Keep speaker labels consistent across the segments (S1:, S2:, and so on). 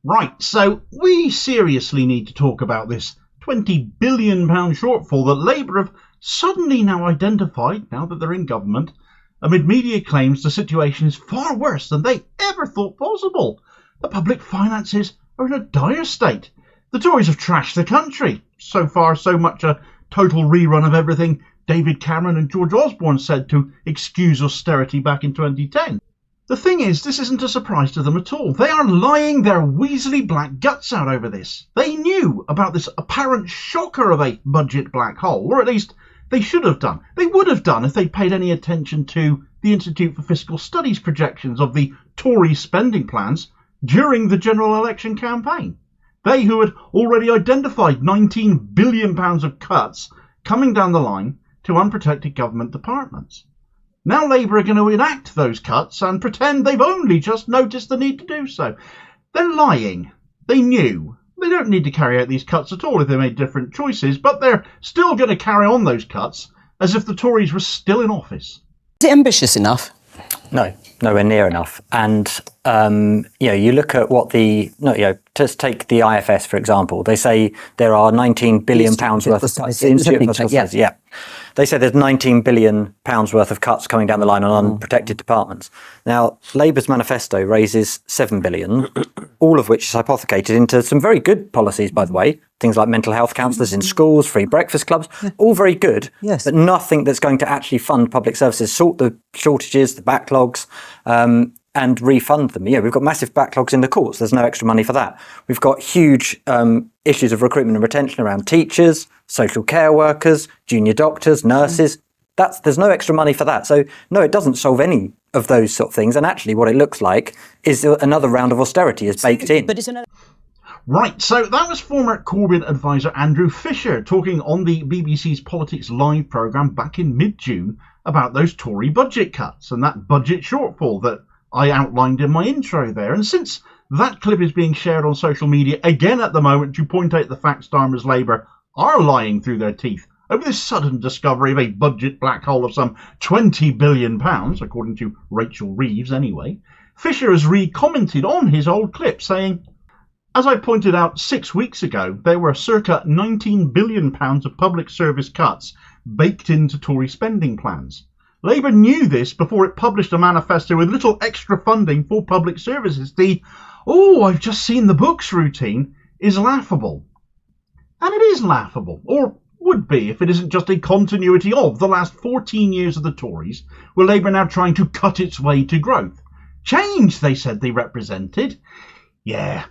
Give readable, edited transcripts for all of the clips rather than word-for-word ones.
S1: Right, so we seriously need to talk about this £20 billion shortfall that Labour have suddenly now identified, now that they're in government, amid media claims the situation is far worse than they ever thought possible. The public finances are in a dire state. The Tories have trashed the country. So far, so much a total rerun of everything David Cameron and George Osborne said to excuse austerity back in 2010. The thing is, this isn't a surprise to them at all. They are lying their weaselly black guts out over this. They knew about this apparent shocker of a budget black hole, or at least they should have done. They would have done if they'd paid any attention to the Institute for Fiscal Studies projections of the Tory spending plans during the general election campaign. They who had already identified £19 billion of cuts coming down the line to unprotected government departments. Now Labour are going to enact those cuts and pretend they've only just noticed the need to do so. They're lying. They knew. They don't need to carry out these cuts at all if they made different choices, but they're still going to carry on those cuts as if the Tories were still in office.
S2: Is it ambitious enough?
S3: No, nowhere near enough. And, you look at what just take the IFS, for example. They say there are £19 billion worth of cuts. Yeah. They say there's £19 billion worth of cuts coming down the line on unprotected departments. Now, Labour's manifesto raises £7 billion, all of which is hypothecated into some very good policies, by the way. Things like mental health counsellors in schools, free breakfast clubs, all very good, but nothing that's going to actually fund public services, sort the shortages, the backlogs, and refund them. We've got massive backlogs in the courts. There's no extra money for that. We've got huge issues of recruitment and retention around teachers, social care workers, junior doctors, nurses. There's no extra money for that. So no, it doesn't solve any of those sort of things. And actually what it looks like is another round of austerity is baked in.
S2: But isn't it?
S1: Right, so that was former Corbyn advisor Andrew Fisher talking on the BBC's Politics Live programme back in mid-June about those Tory budget cuts and that budget shortfall that I outlined in my intro there. And since that clip is being shared on social media again at the moment to point out the fact Starmer's Labour are lying through their teeth over this sudden discovery of a budget black hole of some £20 billion, according to Rachel Reeves anyway, Fisher has re-commented on his old clip saying, "As I pointed out 6 weeks ago, there were circa £19 billion of public service cuts baked into Tory spending plans. Labour knew this before it published a manifesto with little extra funding for public services. The, I've just seen the books routine is laughable." And it is laughable, or would be if it isn't just a continuity of the last 14 years of the Tories, with Labour now trying to cut its way to growth. Change, they said they represented. Yeah.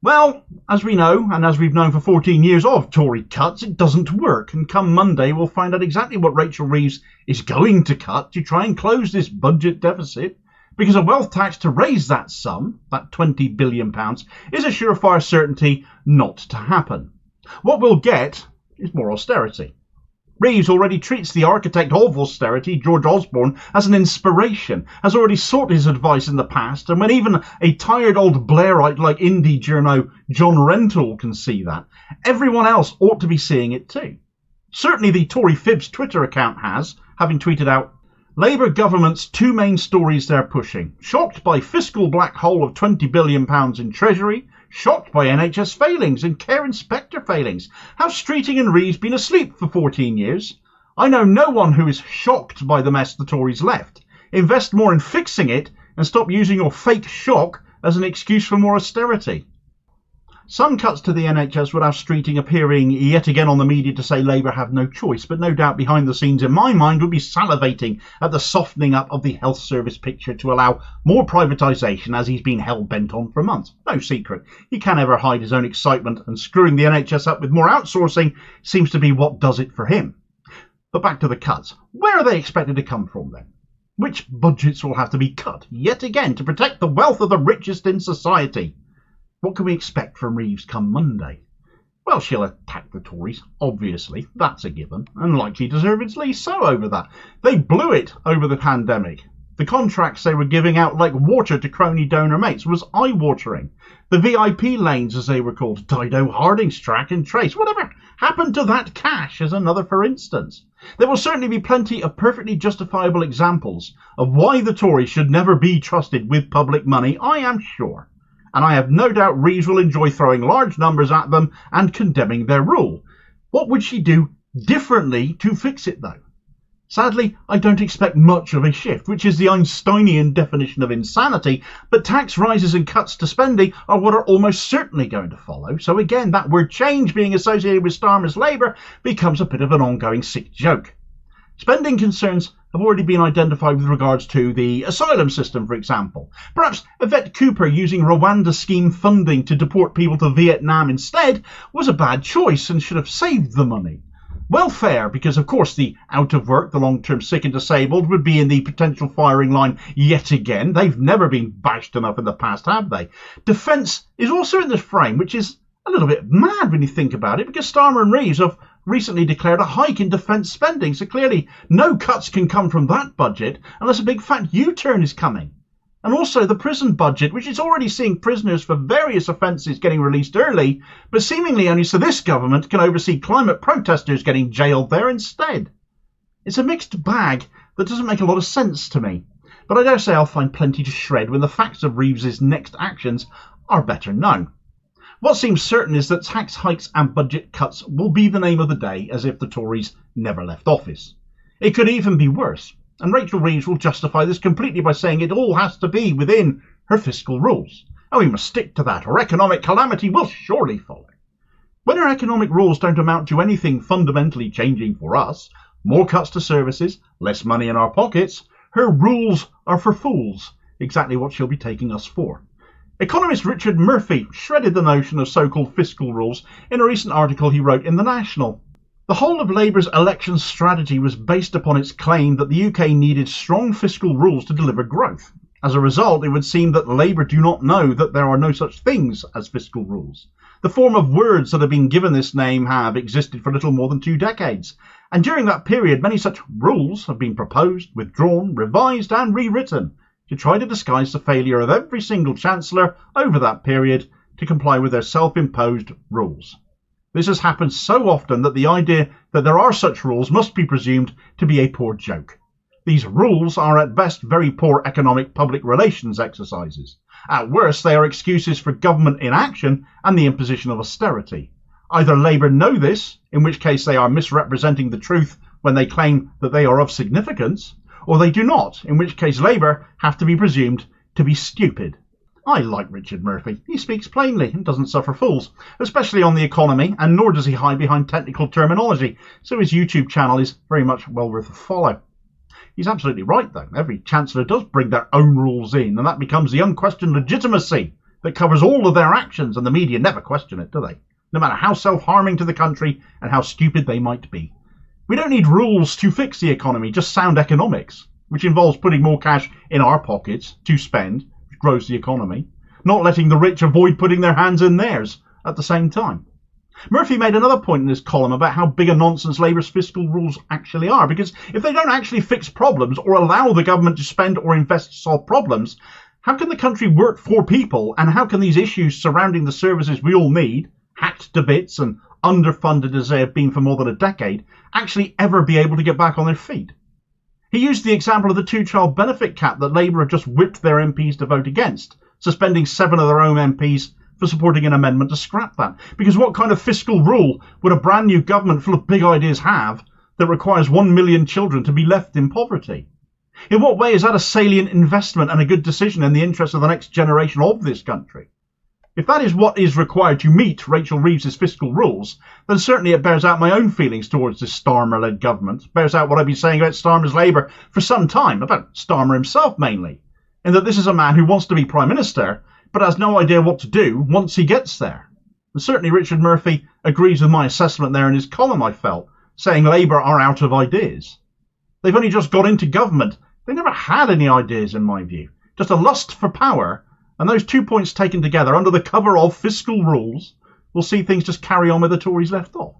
S1: Well, as we know, and as we've known for 14 years of Tory cuts, it doesn't work. And come Monday, we'll find out exactly what Rachel Reeves is going to cut to try and close this budget deficit. Because a wealth tax to raise that sum, that £20 billion, is a surefire certainty not to happen. What we'll get is more austerity. Reeves already treats the architect of austerity, George Osborne, as an inspiration, has already sought his advice in the past, and when even a tired old Blairite like indie journo John Rentoul can see that, everyone else ought to be seeing it too. Certainly the Tory Fibs Twitter account has, having tweeted out, "Labour government's two main stories they're pushing. Shocked by fiscal black hole of £20 billion in Treasury, shocked by NHS failings and care inspector failings. Have Streeting and Reeves been asleep for 14 years? I know no one who is shocked by the mess the Tories left. Invest more in fixing it and stop using your fake shock as an excuse for more austerity." Some cuts to the NHS would have Streeting appearing yet again on the media to say Labour have no choice, but no doubt behind the scenes in my mind would be salivating at the softening up of the health service picture to allow more privatisation, as he's been hell-bent on for months. No secret, he can't ever hide his own excitement, and screwing the NHS up with more outsourcing seems to be what does it for him. But back to the cuts. Where are they expected to come from then? Which budgets will have to be cut yet again to protect the wealth of the richest in society? What can we expect from Reeves come Monday? Well, she'll attack the Tories, obviously, that's a given, and likely deservedly so over that. They blew it over the pandemic. The contracts they were giving out like water to crony donor mates was eye-watering. The VIP lanes, as they were called, Dido, Harding's, Track and Trace, whatever happened to that cash is another for instance. There will certainly be plenty of perfectly justifiable examples of why the Tories should never be trusted with public money, I am sure. and I have no doubt Reeves will enjoy throwing large numbers at them and condemning their rule. What would she do differently to fix it, though? Sadly, I don't expect much of a shift, which is the Einsteinian definition of insanity, but tax rises and cuts to spending are what are almost certainly going to follow. So again, that word change being associated with Starmer's Labour becomes a bit of an ongoing sick joke. Spending concerns have already been identified with regards to the asylum system, for example. Perhaps Yvette Cooper using Rwanda scheme funding to deport people to Vietnam instead was a bad choice and should have saved the money. Welfare, because of course the out of work, the long-term sick and disabled would be in the potential firing line yet again. They've never been bashed enough in the past, have they? Defence is also in this frame, which is a little bit mad when you think about it, because Starmer and Reeves have recently declared a hike in defence spending, so clearly no cuts can come from that budget unless a big fat U-turn is coming. And also the prison budget, which is already seeing prisoners for various offences getting released early, but seemingly only so this government can oversee climate protesters getting jailed there instead. It's a mixed bag that doesn't make a lot of sense to me, but I dare say I'll find plenty to shred when the facts of Reeves's next actions are better known. What seems certain is that tax hikes and budget cuts will be the name of the day, as if the Tories never left office. It could even be worse, and Rachel Reeves will justify this completely by saying it all has to be within her fiscal rules, and we must stick to that, or economic calamity will surely follow. When her economic rules don't amount to anything fundamentally changing for us, more cuts to services, less money in our pockets, her rules are for fools, exactly what she'll be taking us for. Economist Richard Murphy shredded the notion of so-called fiscal rules in a recent article he wrote in The National. The whole of Labour's election strategy was based upon its claim that the UK needed strong fiscal rules to deliver growth. As a result, it would seem that Labour do not know that there are no such things as fiscal rules. The form of words that have been given this name have existed for little more than 2 decades, and during that period many such rules have been proposed, withdrawn, revised and rewritten to try to disguise the failure of every single Chancellor over that period to comply with their self-imposed rules. This has happened so often that the idea that there are such rules must be presumed to be a poor joke. These rules are at best very poor economic public relations exercises. At worst, they are excuses for government inaction and the imposition of austerity. Either Labour know this, in which case they are misrepresenting the truth when they claim that they are of significance, or they do not, in which case Labour have to be presumed to be stupid. I like Richard Murphy. He speaks plainly and doesn't suffer fools, especially on the economy, and nor does he hide behind technical terminology, so his YouTube channel is very much well worth a follow. He's absolutely right, though. Every Chancellor does bring their own rules in, and that becomes the unquestioned legitimacy that covers all of their actions, and the media never question it, do they? No matter how self-harming to the country and how stupid they might be. We don't need rules to fix the economy, just sound economics, which involves putting more cash in our pockets to spend, which grows the economy, not letting the rich avoid putting their hands in theirs at the same time. Murphy made another point in his column about how big a nonsense Labour's fiscal rules actually are, because if they don't actually fix problems or allow the government to spend or invest to solve problems, how can the country work for people, and how can these issues surrounding the services we all need, hacked to bits and underfunded as they have been for more than a decade, actually ever be able to get back on their feet? He used the example of the 2-child benefit cap that Labour have just whipped their MPs to vote against, suspending 7 of their own MPs for supporting an amendment to scrap that. Because what kind of fiscal rule would a brand new government full of big ideas have that requires 1 million children to be left in poverty? In what way is that a salient investment and a good decision in the interest of the next generation of this country? If that is what is required to meet Rachel Reeves' fiscal rules, then certainly it bears out my own feelings towards this Starmer-led government, bears out what I've been saying about Starmer's Labour for some time, about Starmer himself mainly, in that this is a man who wants to be Prime Minister, but has no idea what to do once he gets there. And certainly Richard Murphy agrees with my assessment there in his column, I felt, saying Labour are out of ideas. They've only just got into government. They never had any ideas, in my view. Just a lust for power. And those 2 points taken together under the cover of fiscal rules will see things just carry on where the Tories left off.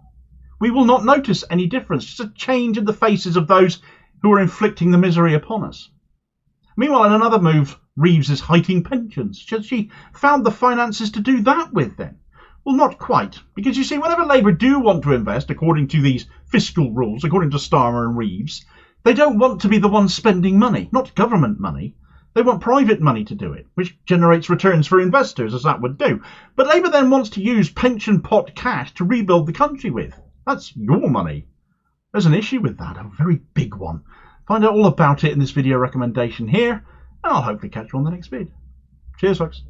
S1: We will not notice any difference, just a change in the faces of those who are inflicting the misery upon us. Meanwhile, in another move, Reeves is hiking pensions. Has she found the finances to do that with then? Well, not quite, because you see, whenever Labour do want to invest, according to these fiscal rules, according to Starmer and Reeves, they don't want to be the ones spending money, not government money. They want private money to do it, which generates returns for investors, as that would do. But Labour then wants to use pension pot cash to rebuild the country with. That's your money. There's an issue with that, a very big one. Find out all about it in this video recommendation here, and I'll hopefully catch you on the next vid. Cheers, folks.